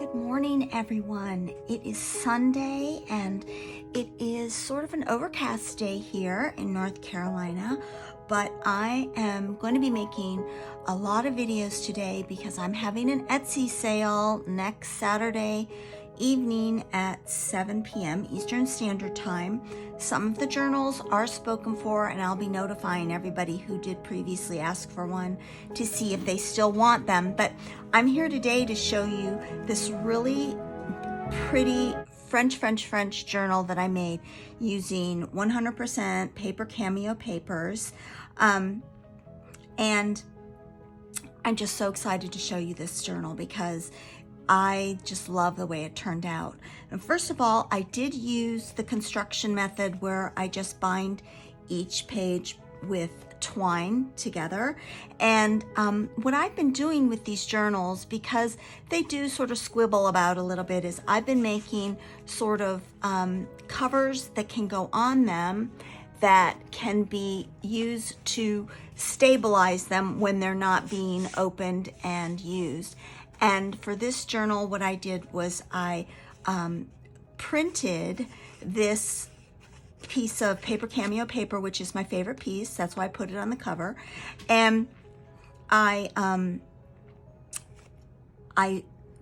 Good morning, everyone. It is Sunday and it is sort of an overcast day here in North Carolina, but I am going to be making a lot of videos today because I'm having an Etsy sale next Saturday evening at 7 p.m. Eastern Standard Time. Some of the journals are spoken for, and I'll be notifying everybody who did previously ask for one to see if they still want them. But I'm here today to show you this really pretty French journal that I made using 100% Paper Cameo papers. And I'm just so excited to show you this journal because I just love the way it turned out. And first of all, I did use the construction method where I just bind each page with twine together. And what I've been doing with these journals, because they do sort of squibble about a little bit, is I've been making sort of covers that can go on them that can be used to stabilize them when they're not being opened and used. And for this journal, what I did was I printed this piece of Paper Cameo paper, which is my favorite piece. That's why I put it on the cover. And I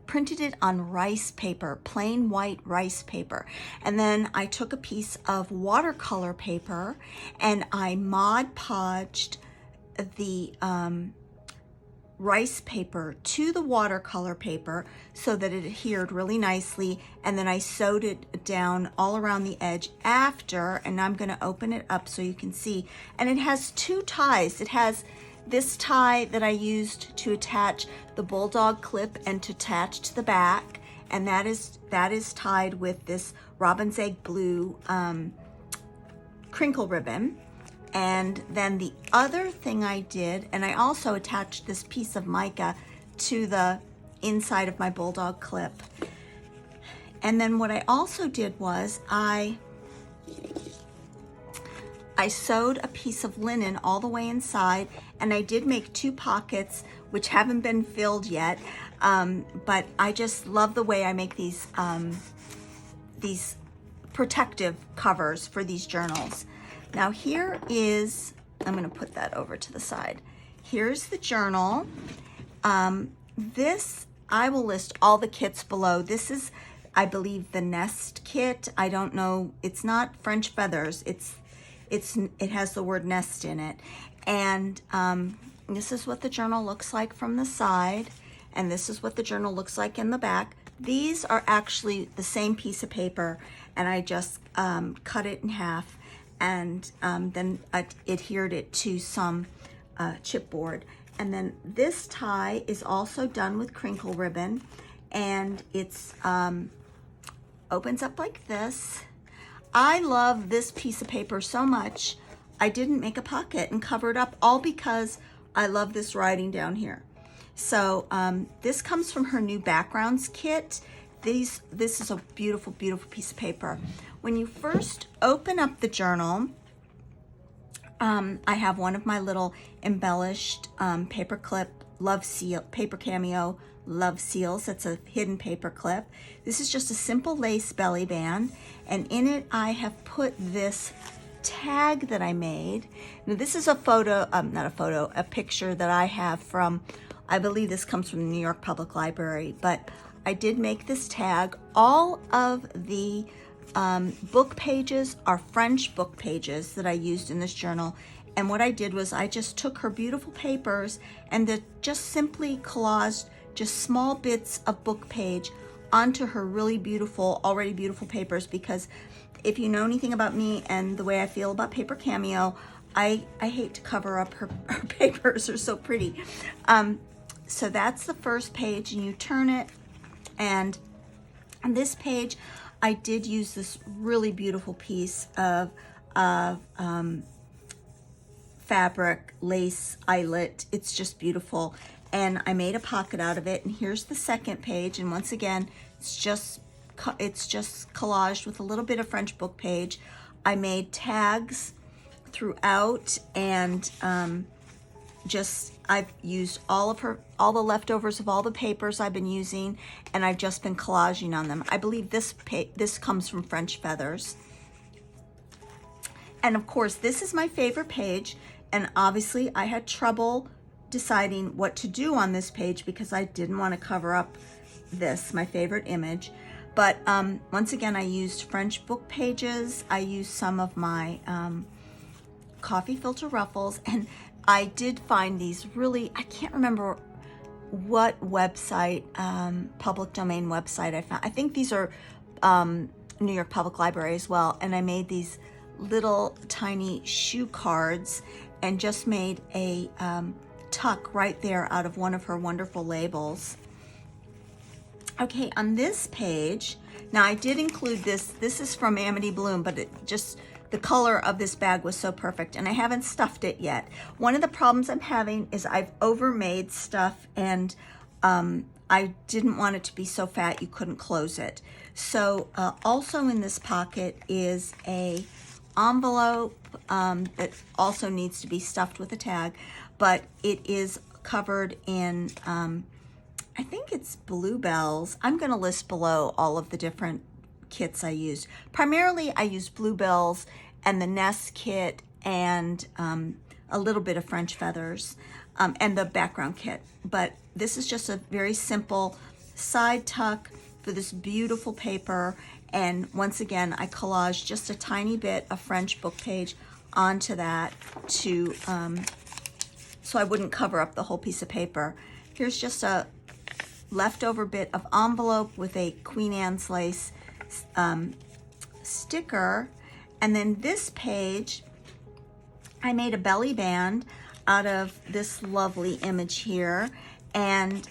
printed it on rice paper, plain white rice paper. And then I took a piece of watercolor paper and I Mod Podged the rice paper to the watercolor paper so that it adhered really nicely, and then I sewed it down all around the edge after, and I'm going to open it up so you can see. And it has two ties. It has this tie that I used to attach the bulldog clip and to attach to the back, and that is tied with this robin's egg blue crinkle ribbon. And then the other thing I did, and I also attached this piece of mica to the inside of my bulldog clip. And then what I also did was I sewed a piece of linen all the way inside, and I did make two pockets which haven't been filled yet, but I just love the way I make these protective covers for these journals. Now here is, I'm going to put that over to the side. Here's the journal. This, I will list all the kits below. This is, I believe, the Nest kit. I don't know, it's not French feathers. It has the word nest in it. And this is what the journal looks like from the side. And this is what the journal looks like in the back. These are actually the same piece of paper, and I just cut it in half and then adhered it to some chipboard. And then this tie is also done with crinkle ribbon, and it's opens up like this. I love this piece of paper so much, I didn't make a pocket and cover it up, all because I love this writing down here. So this comes from her new backgrounds kit. This is a beautiful piece of paper. When you first open up the journal, I have one of my little embellished paper clip love seal, Paper Cameo love seals. That's a hidden paper clip. This is just a simple lace belly band, and in it I have put this tag that I made. Now this is a photo, a picture that I have from, I believe this comes from the New York Public Library, but I did make this tag. All of the book pages are French book pages that I used in this journal. And what I did was I just took her beautiful papers and just simply collaged just small bits of book page onto her really beautiful, already beautiful papers, because if you know anything about me and the way I feel about Paper Cameo, I hate to cover up her papers. They're so pretty. So that's the first page, and you turn it, and on this page I did use this really beautiful piece of fabric lace eyelet. It's just beautiful, and I made a pocket out of it. And here's the second page, and once again it's just collaged with a little bit of French book page. I made tags throughout, and I've used all the leftovers of all the papers I've been using, and I've just been collaging on them. I believe this comes from French Feathers. And of course, this is my favorite page, and obviously I had trouble deciding what to do on this page because I didn't want to cover up this, my favorite image. But once again, I used French book pages. I used some of my coffee filter ruffles, and I did find these really, I can't remember what website, public domain website I found. I think these are New York Public Library as well. And I made these little tiny shoe cards and just made a tuck right there out of one of her wonderful labels. Okay, on this page, now I did include this is from Amity Bloom, but the color of this bag was so perfect, and I haven't stuffed it yet. One of the problems I'm having is I've overmade stuff, and I didn't want it to be so fat you couldn't close it. So also in this pocket is a envelope that also needs to be stuffed with a tag, but it is covered in, I think it's Bluebells. I'm gonna list below all of the different kits I used. Primarily I used Bluebells and the Nest kit and a little bit of French Feathers and the background kit. But this is just a very simple side tuck for this beautiful paper. And once again, I collaged just a tiny bit of French book page onto that to, so I wouldn't cover up the whole piece of paper. Here's just a leftover bit of envelope with a Queen Anne's lace sticker. And then this page, I made a belly band out of this lovely image here, and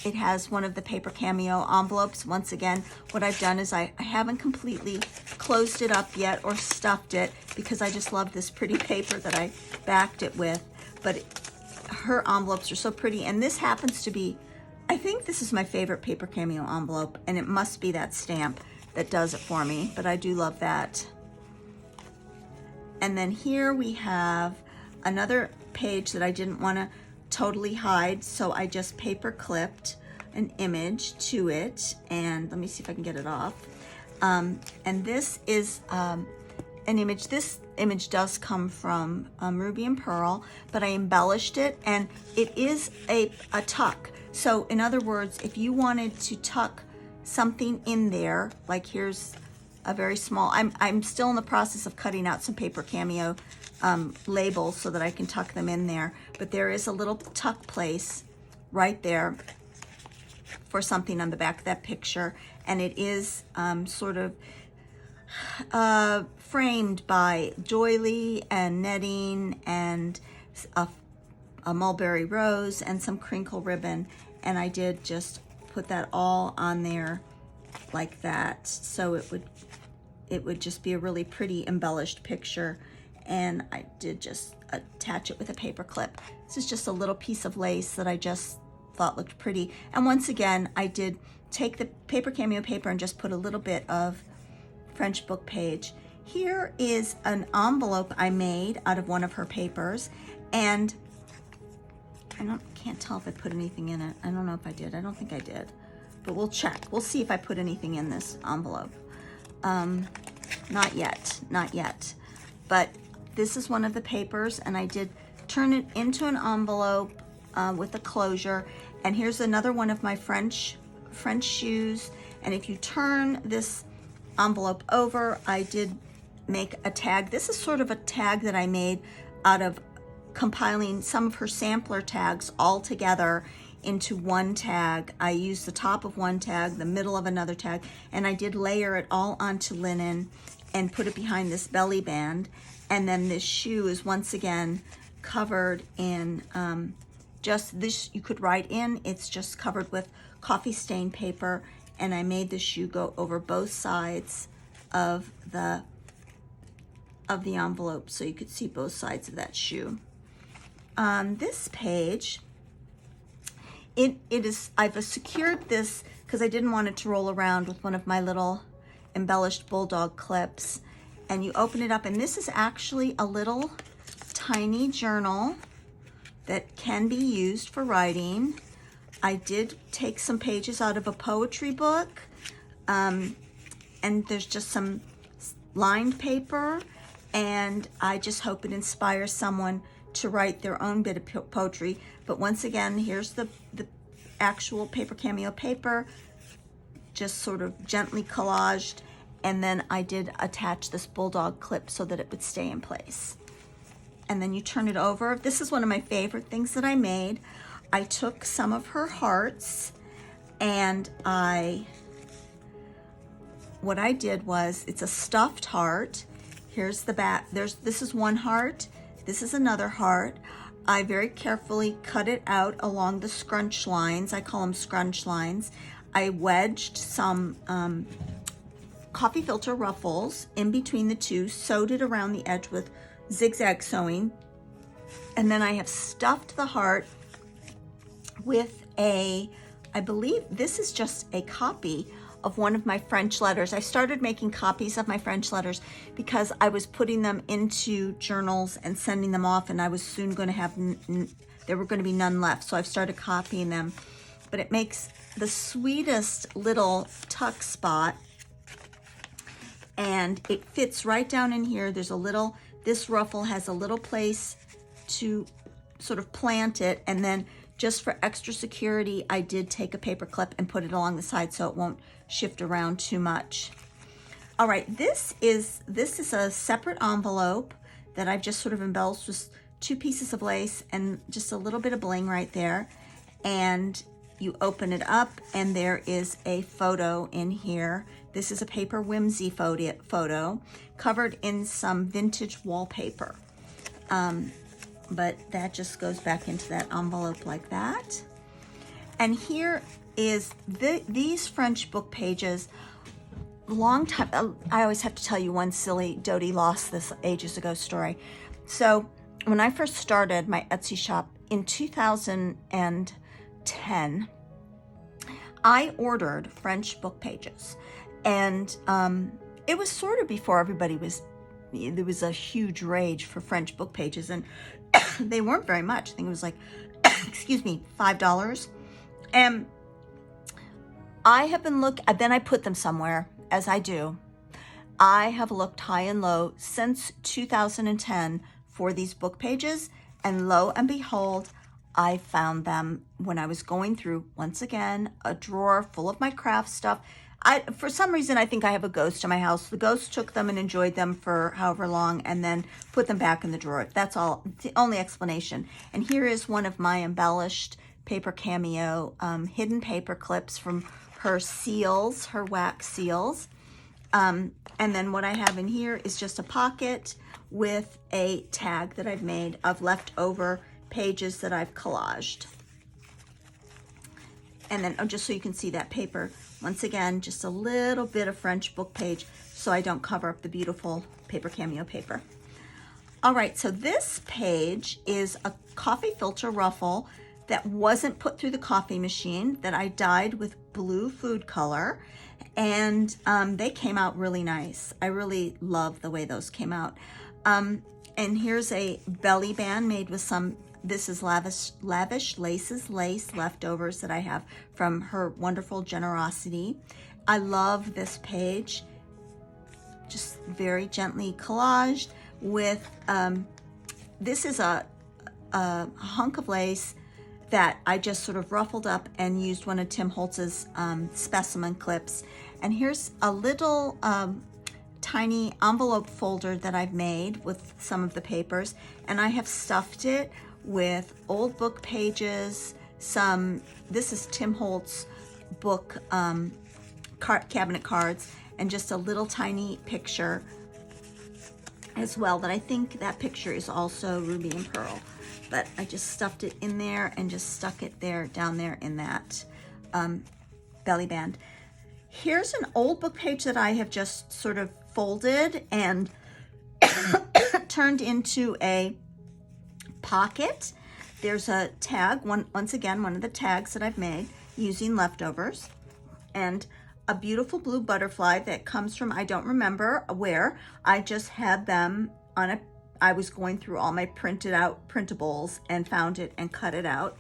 it has one of the Paper Cameo envelopes. Once again, what I've done is I haven't completely closed it up yet or stuffed it because I just love this pretty paper that I backed it with. But her envelopes are so pretty, and this happens to be, I think this is my favorite Paper Cameo envelope, and it must be that stamp that does it for me, but I do love that. And then here we have another page that I didn't want to totally hide, so I just paper clipped an image to it, and let me see if I can get it off. And this is an image. This image does come from Ruby and Pearl, but I embellished it, and it is a tuck. So in other words, if you wanted to tuck something in there, like here's a very small, I'm still in the process of cutting out some Paper Cameo labels so that I can tuck them in there, but there is a little tuck place right there for something on the back of that picture, and it is sort of framed by doily and netting and a mulberry rose and some crinkle ribbon, and I did just put that all on there like that, so it would just be a really pretty embellished picture. And I did just attach it with a paper clip. This is just a little piece of lace that I just thought looked pretty. And once again, I did take the Paper Cameo paper and just put a little bit of French book page. Here is an envelope I made out of one of her papers, and I can't tell if I put anything in it. I don't know if I did. I don't think I did, but we'll check. We'll see if I put anything in this envelope. Not yet. But this is one of the papers, and I did turn it into an envelope with a closure. And here's another one of my French shoes. And if you turn this envelope over, I did make a tag. This is sort of a tag that I made out of compiling some of her sampler tags all together into one tag. I used the top of one tag, the middle of another tag, and I did layer it all onto linen and put it behind this belly band. And then this shoe is once again covered in just this, you could write in, it's just covered with coffee stain paper, and I made the shoe go over both sides of the envelope so you could see both sides of that shoe. On this page, I've secured this because I didn't want it to roll around with one of my little embellished bulldog clips. And you open it up, and this is actually a little tiny journal that can be used for writing. I did take some pages out of a poetry book, and there's just some lined paper, and I just hope it inspires someone to write their own bit of poetry. But once again, here's the actual Paper Cameo paper, just sort of gently collaged, and then I did attach this bulldog clip so that it would stay in place. And then you turn it over. This is one of my favorite things that I made. I took some of her hearts, and what I did was, it's a stuffed heart. Here's the back. This is one heart. This is another heart. I very carefully cut it out along the scrunch lines. I call them scrunch lines. I wedged some coffee filter ruffles in between the two, sewed it around the edge with zigzag sewing, and then I have stuffed the heart with I believe this is just a copy of one of my French letters. I started making copies of my French letters because I was putting them into journals and sending them off, and I was soon going to have, there were going to be none left. So I've started copying them, but it makes the sweetest little tuck spot, and it fits right down in here. There's a little, this ruffle has a little place to sort of plant it, and then just for extra security, I did take a paper clip and put it along the side so it won't shift around too much. All right, this is a separate envelope that I've just sort of embellished with 2 pieces of lace and just a little bit of bling right there. And you open it up, and there is a photo in here. This is a Paper Whimsy photo covered in some vintage wallpaper. But that just goes back into that envelope like that. And here is these French book pages. Long time, I always have to tell you one silly Dodie lost this ages ago story. So when I first started my Etsy shop in 2010, I ordered French book pages, and it was sort of before there was a huge rage for French book pages, and they weren't very much. I think it was like, excuse me, $5. And I have been then I put them somewhere, as I do. I have looked high and low since 2010 for these book pages, and lo and behold, I found them when I was going through, once again, a drawer full of my craft stuff. For some reason, I think I have a ghost in my house. The ghost took them and enjoyed them for however long and then put them back in the drawer. That's all. It's the only explanation. And here is one of my embellished Paper Cameo hidden paper clips from her seals, her wax seals. And then what I have in here is just a pocket with a tag that I've made of leftover pages that I've collaged. And then, just so you can see that paper, once again, just a little bit of French book page so I don't cover up the beautiful Paper Cameo paper. All right, so this page is a coffee filter ruffle that wasn't put through the coffee machine, that I dyed with blue food color, and they came out really nice. I really love the way those came out. And here's a belly band made with some, this is Lavish Laces lace leftovers that I have from her wonderful generosity. I love this page, just very gently collaged with, this is a hunk of lace that I just sort of ruffled up and used one of Tim Holtz's specimen clips. And here's a little tiny envelope folder that I've made with some of the papers, and I have stuffed it with old book pages, this is Tim Holtz book cabinet cards, and just a little tiny picture as well, that I think that picture is also Ruby and Pearl. But I just stuffed it in there and just stuck it there, down there in that belly band. Here's an old book page that I have just sort of folded and turned into a pocket. There's a tag, once again, one of the tags that I've made using leftovers, and a beautiful blue butterfly that comes from, I don't remember where. I just had them on a I was going through all my printed out printables and found it and cut it out.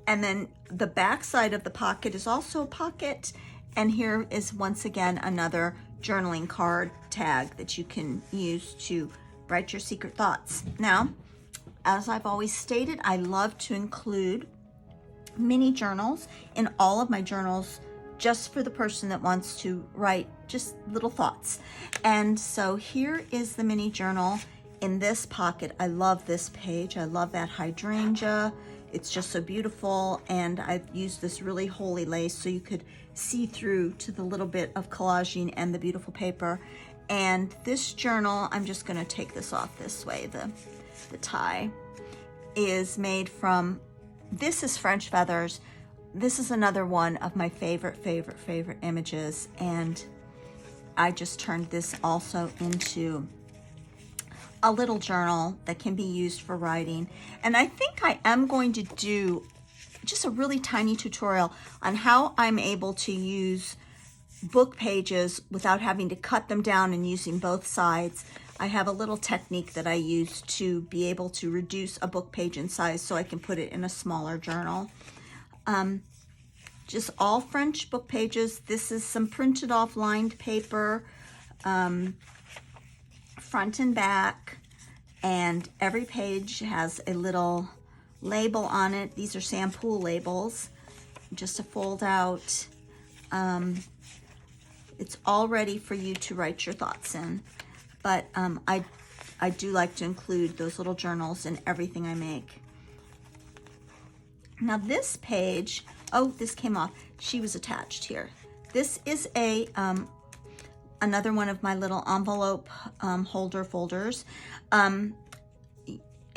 And then the back side of the pocket is also a pocket. And here is once again another journaling card tag that you can use to write your secret thoughts. Now, as I've always stated, I love to include mini journals in all of my journals, just for the person that wants to write just little thoughts. And so here is the mini journal in this pocket. I love this page. I love that hydrangea. It's just so beautiful, and I've used this really holy lace so you could see through to the little bit of collaging and the beautiful paper. And this journal, I'm just going to take this off this way. The tie is made from, this is French feathers. This is another one of my favorite images, and I just turned this also into a little journal that can be used for writing. And I think I am going to do just a really tiny tutorial on how I'm able to use book pages without having to cut them down and using both sides. I have a little technique that I use to be able to reduce a book page in size so I can put it in a smaller journal. Just all French book pages. This is some printed off lined paper, front and back, and every page has a little label on it. These are Sampool labels, just to fold out. It's all ready for you to write your thoughts in, but I do like to include those little journals in everything I make. Now this page, oh, this came off. She was attached here. This is a another one of my little envelope holder folders,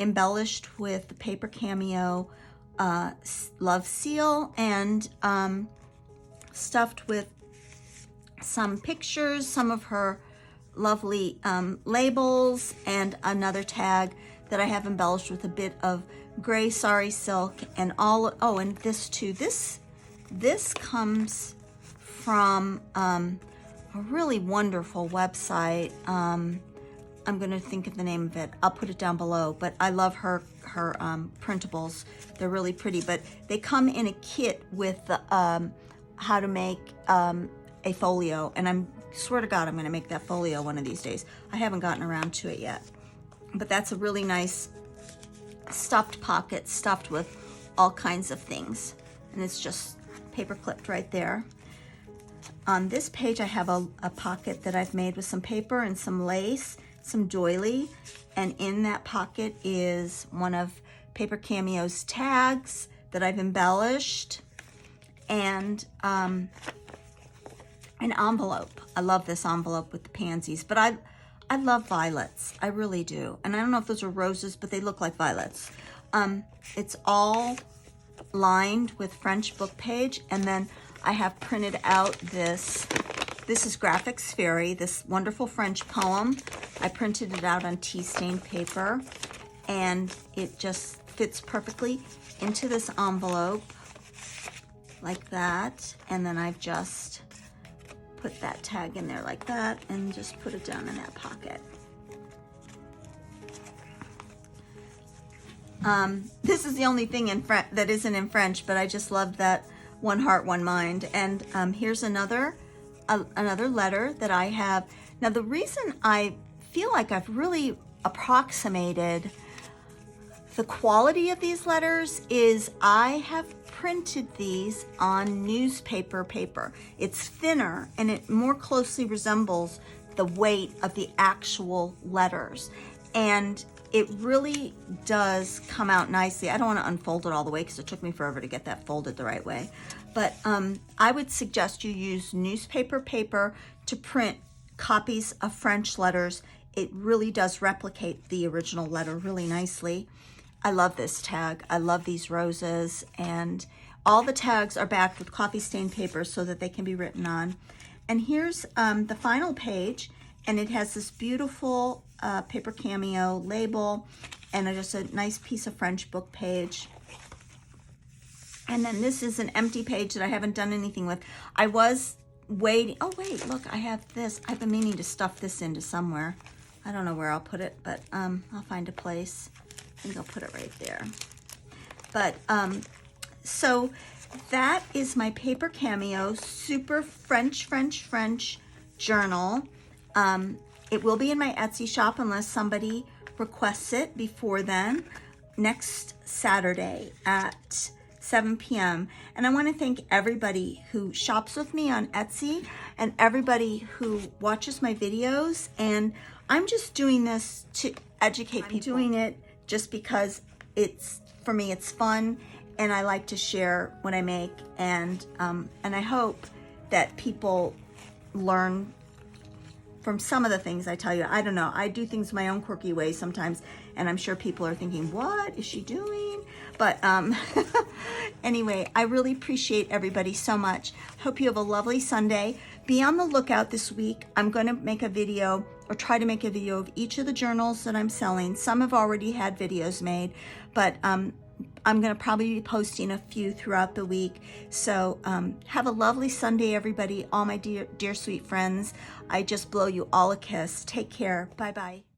embellished with the Paper Cameo love seal, and stuffed with some pictures, some of her lovely labels, and another tag that I have embellished with a bit of gray sari silk and all. Oh, and this too. This comes from a really wonderful website. I'm going to think of the name of it. I'll put it down below. But I love her printables. They're really pretty. But they come in a kit with the how to make a folio. And I swear to God, I'm going to make that folio one of these days. I haven't gotten around to it yet. But that's a really nice stuffed pocket, stuffed with all kinds of things. And it's just paper clipped right there. On this page, I have a pocket that I've made with some paper and some lace, some doily, and in that pocket is one of Paper Cameo's tags that I've embellished, and an envelope. I love this envelope with the pansies, but I love violets. I really do. And I don't know if those are roses, but they look like violets. It's all lined with French book page, and then I have printed out this is Graphics Fairy, this wonderful French poem. I printed it out on tea stained paper, and it just fits perfectly into this envelope like that. And then I've just put that tag in there like that and just put it down in that pocket. This is the only thing in that isn't in French, but I just love that one heart, one mind. And here's another letter that I have. Now, the reason I feel like I've really approximated the quality of these letters is I have printed these on newspaper paper. It's thinner and it more closely resembles the weight of the actual letters. And it really does come out nicely. I don't want to unfold it all the way because it took me forever to get that folded the right way. But I would suggest you use newspaper paper to print copies of French letters. It really does replicate the original letter really nicely. I love this tag. I love these roses, and all the tags are backed with coffee stained paper so that they can be written on. And here's the final page, and it has this beautiful Paper Cameo label and just a nice piece of French book page. And then this is an empty page that I haven't done anything with. I was waiting. Oh wait, look, I have this. I've been meaning to stuff this into somewhere. I don't know where I'll put it, but I'll find a place. I think I'll put it right there. But so that is my Paper Cameo super French journal. It will be in my Etsy shop unless somebody requests it before then, next Saturday at 7 p.m. And I want to thank everybody who shops with me on Etsy and everybody who watches my videos. And I'm just doing this to educate people. I'm doing it just because it's, for me, it's fun, and I like to share what I make, and I hope that people learn from some of the things I tell you. I don't know, I do things my own quirky way sometimes, and I'm sure people are thinking, what is she doing? But anyway, I really appreciate everybody so much. Hope you have a lovely Sunday. Be on the lookout this week. I'm going to make a video, or try to make a video, of each of the journals that I'm selling. Some have already had videos made, but I'm going to probably be posting a few throughout the week. So have a lovely Sunday, everybody. All my dear sweet friends. I just blow you all a kiss. Take care. Bye-bye.